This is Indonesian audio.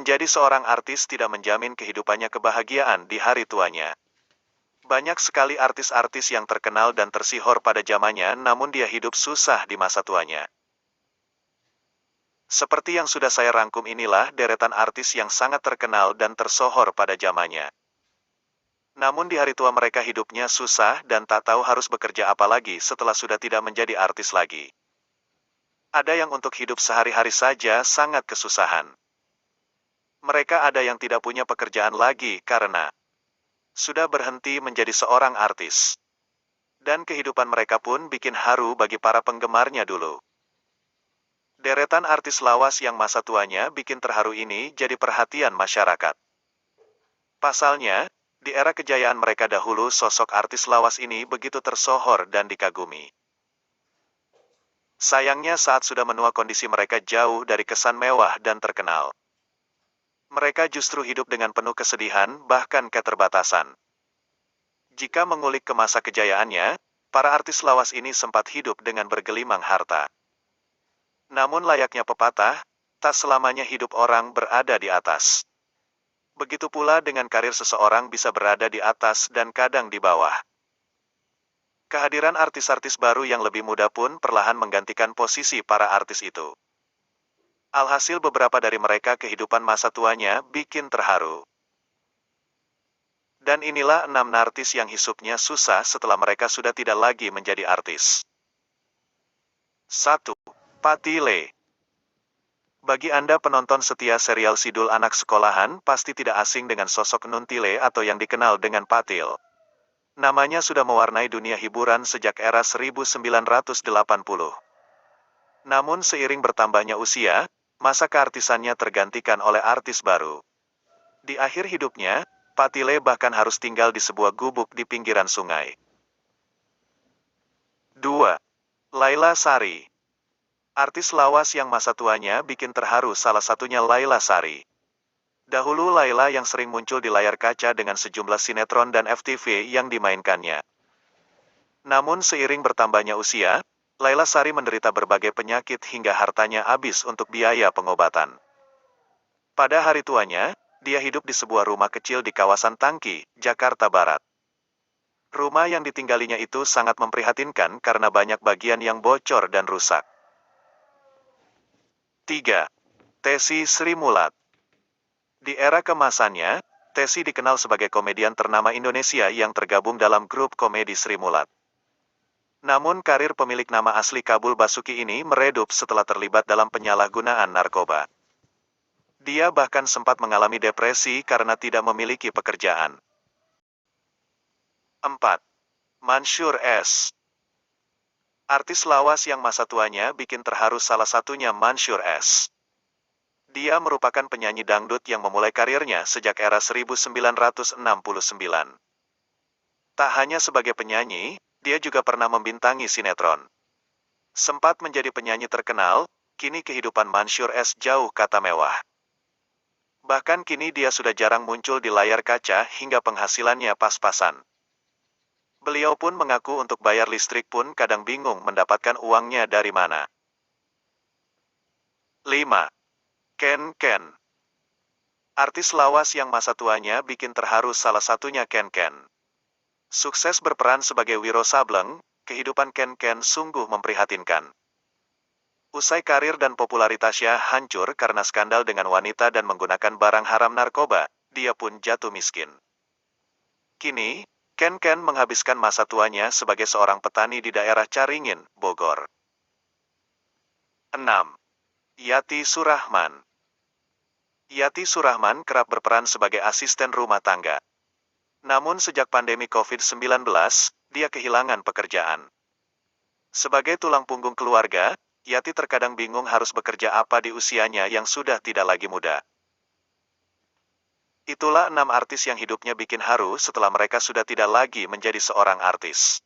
Menjadi seorang artis tidak menjamin kehidupannya kebahagiaan di hari tuanya. Banyak sekali artis-artis yang terkenal dan tersihor pada zamannya, namun dia hidup susah di masa tuanya. Seperti yang sudah saya rangkum, inilah deretan artis yang sangat terkenal dan tersohor pada zamannya. Namun di hari tua mereka hidupnya susah dan tak tahu harus bekerja apa lagi setelah sudah tidak menjadi artis lagi. Ada yang untuk hidup sehari-hari saja sangat kesusahan. Mereka ada yang tidak punya pekerjaan lagi karena sudah berhenti menjadi seorang artis. Dan kehidupan mereka pun bikin haru bagi para penggemarnya dulu. Deretan artis lawas yang masa tuanya bikin terharu ini jadi perhatian masyarakat. Pasalnya, di era kejayaan mereka dahulu sosok artis lawas ini begitu tersohor dan dikagumi. Sayangnya saat sudah menua kondisi mereka jauh dari kesan mewah dan terkenal. Mereka justru hidup dengan penuh kesedihan, bahkan keterbatasan. Jika mengulik ke masa kejayaannya, para artis lawas ini sempat hidup dengan bergelimang harta. Namun layaknya pepatah, tak selamanya hidup orang berada di atas. Begitu pula dengan karir seseorang bisa berada di atas dan kadang di bawah. Kehadiran artis-artis baru yang lebih muda pun perlahan menggantikan posisi para artis itu. Alhasil beberapa dari mereka kehidupan masa tuanya bikin terharu. Dan inilah 6 artis yang hidupnya susah setelah mereka sudah tidak lagi menjadi artis. 1. Patty Lee. Bagi Anda penonton setia serial Sidul Anak Sekolahan, pasti tidak asing dengan sosok Nuntile atau yang dikenal dengan Patil. Namanya sudah mewarnai dunia hiburan sejak era 1980. Namun seiring bertambahnya usia, masa keartisannya tergantikan oleh artis baru. Di akhir hidupnya, Patile bahkan harus tinggal di sebuah gubuk di pinggiran sungai. 2. Laila Sari. Artis lawas yang masa tuanya bikin terharu, salah satunya Laila Sari. Dahulu Laila yang sering muncul di layar kaca dengan sejumlah sinetron dan FTV yang dimainkannya. Namun seiring bertambahnya usia, Laila Sari menderita berbagai penyakit hingga hartanya habis untuk biaya pengobatan. Pada hari tuanya, dia hidup di sebuah rumah kecil di kawasan Tangki, Jakarta Barat. Rumah yang ditinggalinya itu sangat memprihatinkan karena banyak bagian yang bocor dan rusak. 3. Tessy Sri Mulat. Di era kemasannya, Tessy dikenal sebagai komedian ternama Indonesia yang tergabung dalam grup komedi Sri Mulat. Namun karir pemilik nama asli Kabul Basuki ini meredup setelah terlibat dalam penyalahgunaan narkoba. Dia bahkan sempat mengalami depresi karena tidak memiliki pekerjaan. 4. Mansyur S. Artis lawas yang masa tuanya bikin terharu, salah satunya Mansyur S. Dia merupakan penyanyi dangdut yang memulai karirnya sejak era 1969. Tak hanya sebagai penyanyi, dia juga pernah membintangi sinetron. Sempat menjadi penyanyi terkenal, kini kehidupan Mansyur S jauh kata mewah. Bahkan kini dia sudah jarang muncul di layar kaca hingga penghasilannya pas-pasan. Beliau pun mengaku untuk bayar listrik pun kadang bingung mendapatkan uangnya dari mana. 5. Ken Ken. Artis lawas yang masa tuanya bikin terharu, salah satunya Ken Ken. Sukses berperan sebagai Wiro Sableng, kehidupan Ken Ken sungguh memprihatinkan. Usai karir dan popularitasnya hancur karena skandal dengan wanita dan menggunakan barang haram narkoba, dia pun jatuh miskin. Kini, Ken Ken menghabiskan masa tuanya sebagai seorang petani di daerah Caringin, Bogor. 6. Yati Surahman. Yati Surahman kerap berperan sebagai asisten rumah tangga. Namun sejak pandemi COVID-19, dia kehilangan pekerjaan. Sebagai tulang punggung keluarga, Yati terkadang bingung harus bekerja apa di usianya yang sudah tidak lagi muda. Itulah 6 artis yang hidupnya bikin haru setelah mereka sudah tidak lagi menjadi seorang artis.